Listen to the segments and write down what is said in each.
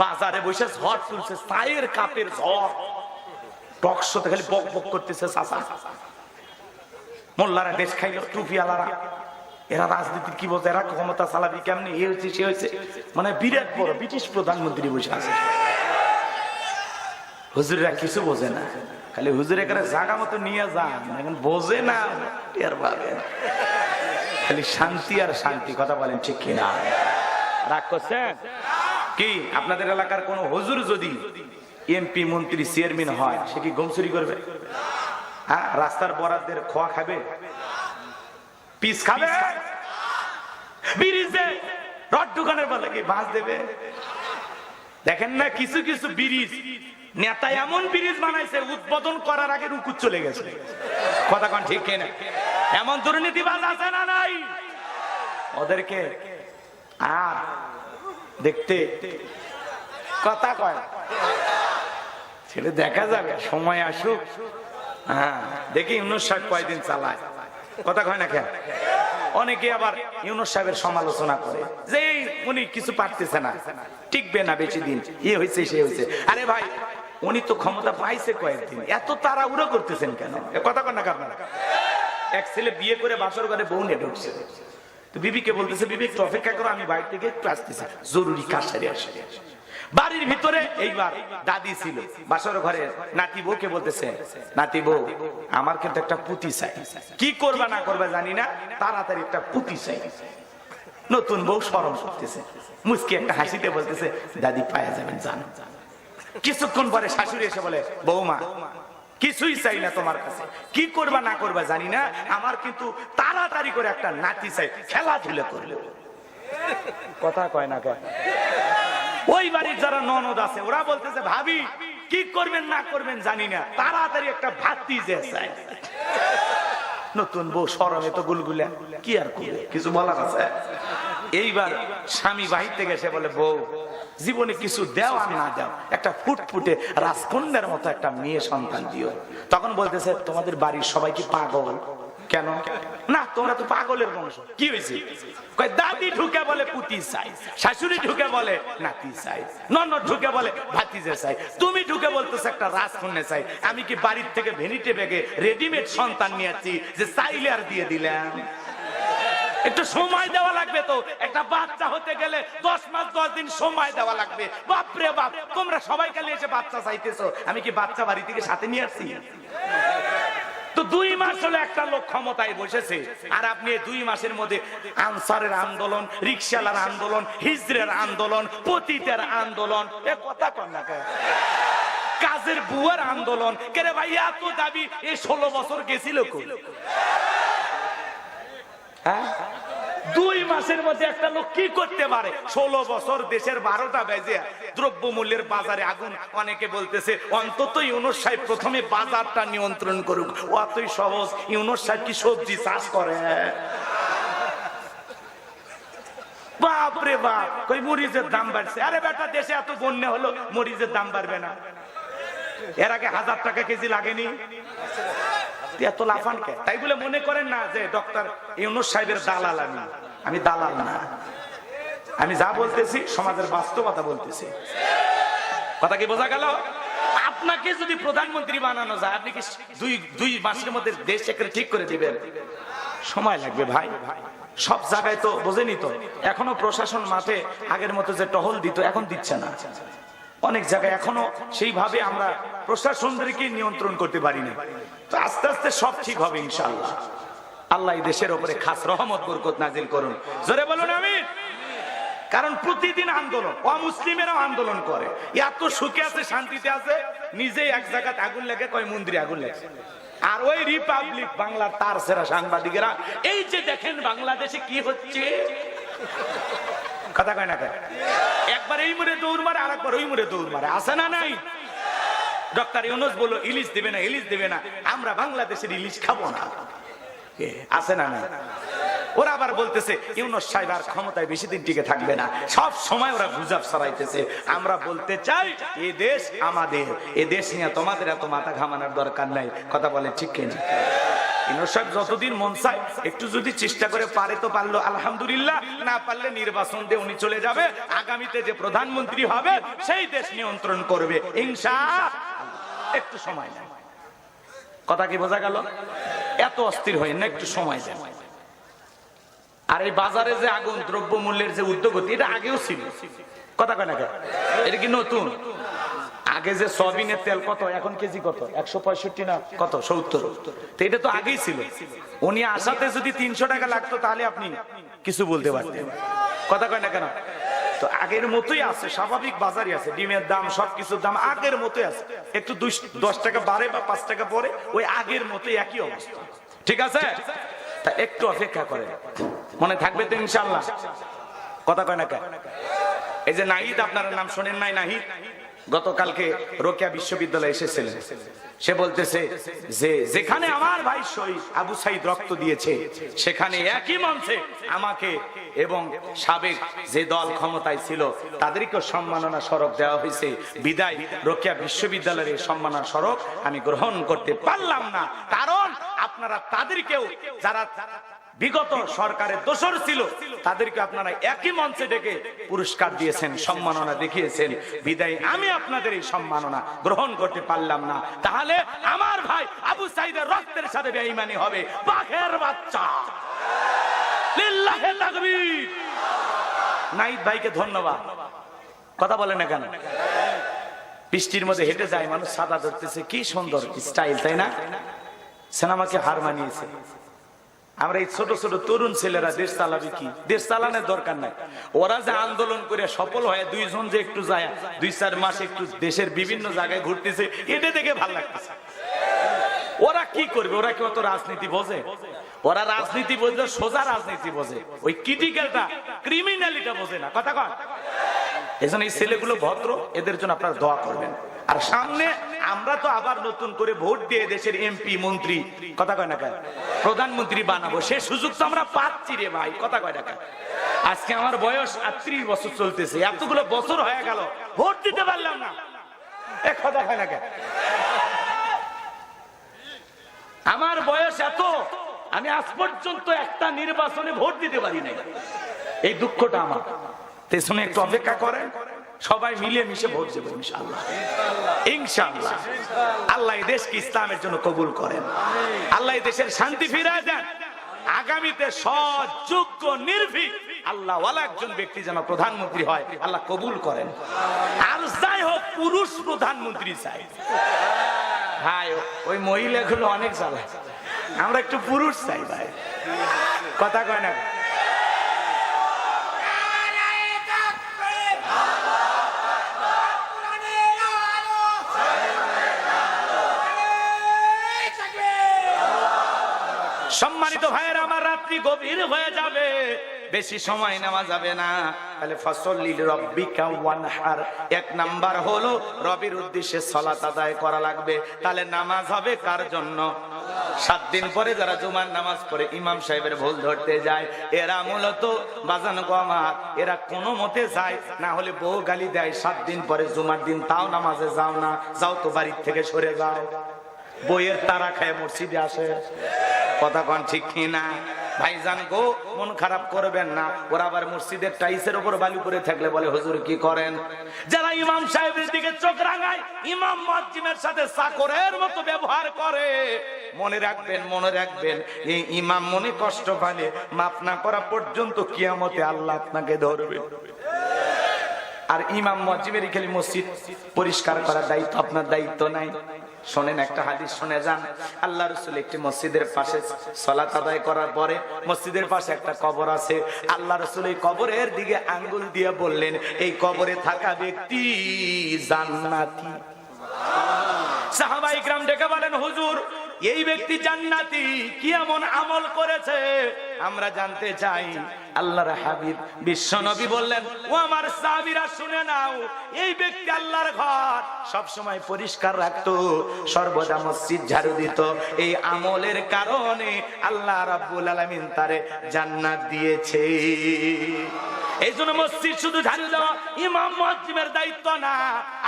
বাজারে বসে ঝড় তুলছে, চায়ের কাপের ঝড়, টকশোতে খালি বক বক করতেছে চাচা। মোল্লারা দেশ খাইল, টুপিওয়ালারা, এরা রাজনীতির কি বলছে, এরা ক্ষমতা চালাবি কেমনি, এ হয়েছে সে হয়েছে, মানে বিরাট বড় ব্রিটিশ প্রধানমন্ত্রী বসে আছে। হুজুররা কিছু বোঝে না, খালি হুজুরে করে জায়গা মতো নিয়ে যান, এখন বোঝে না টের পাবেন, খালি শান্তি আর শান্তি। কথা বলেন ঠিক কিনা? রাগ করছেন কি? আপনাদের এলাকার কোন হুজুর যদি এমপি মন্ত্রী চেয়ারম্যান হয়, সে কি গম চুরি করবে? হ্যাঁ, রাস্তার বরাদ্দের খোয়া খাবে, পিস খাবে, ব্রিজে রড দোকানের বলে কি বাস দেবে? দেখেন না কিছু কিছু ব্রিজ নেতা এমন ব্রিজ বানাইছে, উদ্বোধন করার আগে রুকু চলে গেছে। কথা কোন ঠিক কিনা? এমন দুর্নীতিবাজ আছে না নাই? ওদেরকে আর দেখতে কথা কয় ছেলে দেখা যাবে, সময় আসুক। হ্যাঁ, দেখি ইউনূস সাহেব কয়দিন চালায়। কথা কয় না কেন? অনেকে আবার ইউনূস সাহেবের সমালোচনা করে যে উনি কিছু পারতেছে না, টিকবে না বেশি দিন, এ হয়েছে সে হয়েছে। আরে ভাই, উনি তো ক্ষমতা পাইছে কয়েকদিন, এত তাড়াহুড়ো করতেছেন কেন? কথা কন না আপনারা? এক ছেলে বিয়ে করে বাসর ঘরে বউ নিয়ে ঢুকছে, তো বিবিকে বলতেছে, বিবি একটু অপেক্ষা করো, আমি বাইরে থেকে একটু আসতেছি, জরুরি কাজ সেরে আসে। বাড়ির ভিতরে এইবার দাদি ছিল, বাসর ঘরে নাতি বউকে বলতেছে, নাতি বউ আমার কিন্তু একটা পুতি চাই, কি করবা না করবা জানি না, তাড়াতাড়ি একটা পুতি চাই। নতুন বউ শরম করতেছে, মুচকি একটা হাসিতে বলতেছে, দাদি পায়া যাবেন জানো। কিছুক্ষণ পরে শাশুড়ি এসে বলে, বৌমা কিছুই চাই না তোমার কাছে, কি করবা না করবা জানি না, আমার কিন্তু তাড়াতাড়ি করে একটা নাতি চাই, খেলাধুলা করলে। কথা কয় না কয়? ওই বাড়ির যারা ননদ আছে ওরা বলতেছে, ভাবি কি করবেন না করবেন জানি না, তাড়াতাড়ি একটা ভাতিজা চাই। নতুন বউ শরমে তো গুলগুলা, কি আর করবে, কিছু বলার আছে? এইবার স্বামী বাহির থেকে এসে বলে, বউ জীবনে কিছু দেও আর না দেও, একটা ফুটফুটে রাজকন্যার মতো একটা মেয়ে সন্তান দিও। তখন বলতেছে, তোমাদের বাড়ির সবাই কি পাগল? কেন? না তোমরা তো পাগলের বংশ। কি হয়েছে? দাদি ঢুকে বলে পুতি চাই, শাশুড়ি ঢুকে বলে নাতি চাই, ননদ ঢুকে বলে ভাতিজা চাই, তুমি ঢুকে বলতেছে একটা রাজকন্যা চাই। আমি কি বাড়ির থেকে ভেনিটে ব্যাগে রেডিমেড সন্তান নিয়েছি যে চাইলে আর দিয়ে দিলাম? একটু সময় দেওয়া লাগবে তো, একটা বাচ্চা হতে গেলে 10 মাস 10 দিন সময় দেওয়া লাগবে। বাপরে বাপ, তোমরা সবাই খালি এসে বাচ্চা চাইতেছো, আমি কি বাচ্চা বাড়ি থেকে সাথে নিয়ে আসছি? তো 2 মাস হলো একটা লোক ক্ষমতায় বসেছে, আর আপনি 2 মাসের মধ্যে আনসারের আন্দোলন, রিকশালার আন্দোলন, হিজড়ের আন্দোলন, পতিতের আন্দোলন, এ কথা কন না কেন? কাজের বুয়ার আন্দোলন, কেরে ভাই এত দাবি এই 16 বছর গেছিল কই? 2 মাসের মধ্যে একটা লোক কি করতে পারে? 16 বছর দেশের 12টা বেজে দ্রব্য মূল্যের বাজারে আগুন। অনেকে বলতেছে অন্তত ইউনূস সাহেব প্রথমে বাজারটা নিয়ন্ত্রণ করুক। অতই সহজ? ইউনূস সাহেব কি সবজি চাষ করে? বাপরে বাপ, কই মরিচের দাম বাড়ছে। আরে বেটা, দেশে এত বন্যা হলো, মরিচের দাম বাড়বে না? এর আগে 1000 টাকা কেজি লাগেনি, এত লাফান কে? তাই বলে মনে করেন না যে ডক্টর ইউনূস সাহেবের দালাল। আমি দালাল না, আমি যা বলতেছি সমাজের বাস্তবতা বলতেছি। কথা কি বোঝা গেল? আপনাকে যদি প্রধানমন্ত্রী বানানো যায়, আপনি কি 2 মাসের মধ্যে দেশ ঠিক করে দিবেন? সময় লাগবে ভাই। সব জায়গায় তো বোঝেনি তো, এখনো প্রশাসন মাঠে আগের মতো যে টহল দিত এখন দিচ্ছে না। অনেক জায়গায় এখনো সেইভাবে আমরা প্রশাসনদেরকে নিয়ন্ত্রণ করতে পারি না। তো আস্তে আস্তে সব ঠিক হবে ইনশাআল্লাহ। আল্লাহ এই দেশের উপরে খাস রহমত বরকত নাজিল করুন। জোরে বলুন আমিন। কারণ প্রতিদিন আন্দোলন, অমুসলিমেরাও আন্দোলন করে। এত সুখে আছে, শান্তিতে আছে, নিজেই এক জায়গায় আগুন লেগে কয় মন্দিরে আগুন লেগে। আর ওই রিপাবলিক বাংলার তার সেরা সাংবাদিকেরা এই যে দেখেন বাংলাদেশে কি হচ্ছে, কথা কয় না কয়? একবার এই মুড়ে দৌড় মারে, আর একবার ওই মুড়ে দৌড় মারে। আছে না নাই? ডক্টর ইউনূস বলল ইলিশ দেবে না, ইলিশ দেবে না, আমরা বাংলাদেশের ইলিশ খাবো না। আছে না না? ওরা আবার বলতেছে ইউনূস সাহেব আর ক্ষমতায় বেশি দিন টিকে থাকবে না। সব সময় ওরা গুজব ছড়াইতেছে। আমরা বলতে চাই, এই দেশ আমাদের, এই দেশ নিয়ে তোমাদের এত মাথা ঘামানোর দরকার নাই। কথা বলে ঠিক কিনা? ইনোর সাহেব যতদিন মন চায় একটু যদি চেষ্টা করে পারে তো পারলো আলহামদুলিল্লাহ, না পারলে নির্বাচন দিয়ে উনি চলে যাবে, আগামীতে যে প্রধানমন্ত্রী হবে সেই দেশ নিয়ন্ত্রণ করবে ইনশাআল্লাহ। একটু সময় নেন, কথা কি বোঝা গেল? এত অস্থির হয় না, একটু সময় দেন। আর এই বাজারে যে আগুন, দ্রব্য মূল্যের যে উদ্যোগতি, এটা আগেও ছিল, কথা কয় না কেন? এটা কি নতুন? আগে যে সয়াবিনের তেল কত, এখন কেজি কত? 165 না কত, 70। তো এটা তো আগেই ছিল। উনি আসাতে যদি 300 টাকা লাগতো তাহলে আপনি কিছু বলতে পারতেন, কথা কয় না কেন? তো আগের মতোই আছে, স্বাভাবিক বাজারই আছে, ডিমের দাম সবকিছুর দাম আগের মতোই আছে। একটু 10 টাকা বাড়ে বা 5 টাকা পরে, ওই আগের মতোই একই অবস্থা, ঠিক আছে? তা একটু অপেক্ষা করে, মনে থাকবে তো ইনশাআল্লাহ, কথা কয় না কেন? এই যে নাহিদ, আপনারা নাম শোনেন নাই? নাহিদ গতকালকে রোকেয়া বিশ্ববিদ্যালয়ে এসেছিলেন। সে বলতেছে যে যেখানে আমার ভাই শহীদ আবু সাইদ রক্ত দিয়েছে, সেখানে একই মঞ্চে আমাকে এবং সাবেক যে দল ক্ষমতায় ছিল তাদেরকে সম্মাননা স্মারক দেওয়া হয়েছে, বিদায় রোকেয়া বিশ্ববিদ্যালয়ের সম্মাননা স্মারক আমি গ্রহণ করতে পারলাম না। কারণ আপনারা তাদেরকেও, যারা বিগত সরকারের দোষর ছিল, তাদেরকে আপনারা একই মঞ্চে ডেকে পুরস্কার দিয়েছেন, সম্মাননা দেখিয়েছেন, বিদায় আমি আপনাদের এই সম্মাননা গ্রহণ করতে পারলাম না। তাহলে আমার ভাই আবু সাইদের রক্তের সাথে বেঈমানি হবে, বাঘের বাচ্চা। লিল্লাহি তাকবীর। নাহিদ ভাইকে ধন্যবাদ, কথা বলেন না কেন? বৃষ্টির মধ্যে হেঁটে যায় মানুষ, সাদা ধরতেছে, কি সুন্দর স্টাইল, তাই না? সিনেমাকে হার মানিয়েছে। আমরা এই ছোট ছোট তরুণ ছেলেরা দেশ চালাবে কি? দেশ চালানোর দরকার নাই। ওরা যে আন্দোলন করে সফল হয়, দুইজন যে একটু যায় 2-4 মাস একটু দেশের বিভিন্ন জায়গায় ঘুরতেছে, এটা দেখে ভালো লাগতেছে। ওরা কি করবে? ওরা কি অত রাজনীতি বোঝে? ওরা রাজনীতি বুঝলে সোজা রাজনীতি বোঝে, ওই ক্রিটিক্যালটা, ক্রিমিনালিটা বোঝে না, কথা কয়? এজন্য এই ছেলেগুলো ভদ্র, এদের জন্য আপনারা দোয়া করবেন। আর সামনে আমরা তো আবার নতুন করে ভোট দিয়ে দেশের এমপি, মন্ত্রী, কথা কয় না, প্রধানমন্ত্রী বানাবো, সে সুযোগ তো আমরা পাচ্ছি রে ভাই, কথা কয় না। আজকে আমার বয়স 38 বছর চলতেছে, এতগুলো বছর হয়ে গেল ভোট দিতে পারলাম না, কথা কয় না। আমার বয়স এত, আমি আজ পর্যন্ত একটা নির্বাচনে ভোট দিতে পারি নাই, এই দুঃখটা আমার। তেসনে একটু অপেক্ষা করেন, সবাই মিলে মিশে ভোট দেবো ইনশাআল্লাহ, ইনশাআল্লাহ। আল্লাহ এই দেশকে ইসলামের জন্য কবুল করেন, আল্লাহ এই দেশের শান্তি ফিরিয়ে দেন। আগামীতে সৎ, যোগ্য, নির্ভীক আল্লাহ ওয়ালা একজন ব্যক্তি যেন প্রধানমন্ত্রী হয়, আল্লাহ কবুল করেন। আর যাই হোক, পুরুষ প্রধানমন্ত্রী চাই ভাই, ওই মহিলাগুলো অনেক জ্বালা, আমরা একটু পুরুষ চাই ভাই, কথা কয় না? সম্মানিত ভাইয়েরা আমার, রাত্রি গভীর হয়ে যাবে, বেশি সময় নেওয়া যাবে না। তাহলে ফসল্লি রব্বিকা ওয়ানহার, 1 নাম্বার হলো রবির উদ্দেশ্যে সালাত আদায় করা লাগবে। তাহলে নামাজ হবে কার জন্য? 7 দিন পরে যারা জুমার নামাজ পড়ে ইমাম সাহেবের ভুল ধরতে যায়, এরা মূলত বাজান গো আমার, এরা কোনো মতে যায় না হলে বউ গালি দেয়, 7 দিন পরে জুমার দিন তাও নামাজে যাও না, যাও তো বাড়ির থেকে সরে যাও। বইয়ের তারা খায় মসজিদে আসে, কথা কন ঠিক কিনা? ভাইজান গো, মন খারাপ করবেন না, ওরা আবার মসজিদের টাইসের উপর বালু করে থাকলে বলে হুজুর কি করেন? যারা ইমাম সাহেবের দিকে চোখ রাঙায়, ইমাম মুয়াজ্জিমের সাথে চাকরের মতো ব্যবহার করে, মনে রাখবেন, মনে রাখবেন, এই ইমাম মনে কষ্ট পালে মাফ না করা পর্যন্ত কিয়ামতে আল্লাহ আপনাকে ধরবে। আর ইমাম মুয়াজ্জিমের খালি মসজিদ পরিষ্কার করার দায়িত্ব আপনার দায়িত্ব নাই। শোনেন, একটা হাদিস শুনে যান। আল্লাহ রাসূল একটি মসজিদের পাশে সালাত আদায় করার পরে মসজিদের পাশে একটা কবর আছে, আল্লাহ রাসূল এই কবরের দিকে আঙ্গুল দিয়ে বললেন, এই কবরে থাকা ব্যক্তি জান্নাতি। সাহাবায়ে কিরাম ডেকে বলেন, হুজুর এই ব্যক্তি জান্নাতি, কি এমন আমল করেছে আমরা জানতে চাই। আল্লাহর হাবিব বিশ্ব নবী বললেন, ও আমার সাহাবীরা শুনে নাও, এই ব্যক্তি আল্লাহর ঘর সব সময় পরিষ্কার রাখতো, সর্বদা মসজিদ ঝাড়ু দিত, এই আমলের কারণে আল্লাহ রাব্বুল আলামিন তারে জান্নাত দিয়েছে। এই জন্য মসজিদ শুধু ঝাড়ু দেওয়া ইমাম মুয়াজ্জিমের দায়িত্ব না।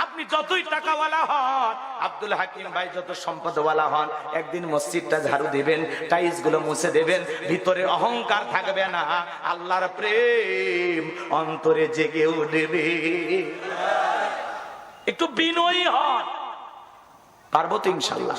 আপনি যতই টাকাওয়ালা হন, আব্দুল হাকিম ভাই যত সম্পদওয়ালা হন, একদিন মসজিদটা ঝাড়ু দিবেন, টাইলস গুলো মুছে দেবেন, ভিতরে অহংকার থাকবে না, আল্লাহর প্রেম অন্তরে জেগে উঠবে। একটু বিনয়ী হন, পারবো তো ইনশাআল্লাহ।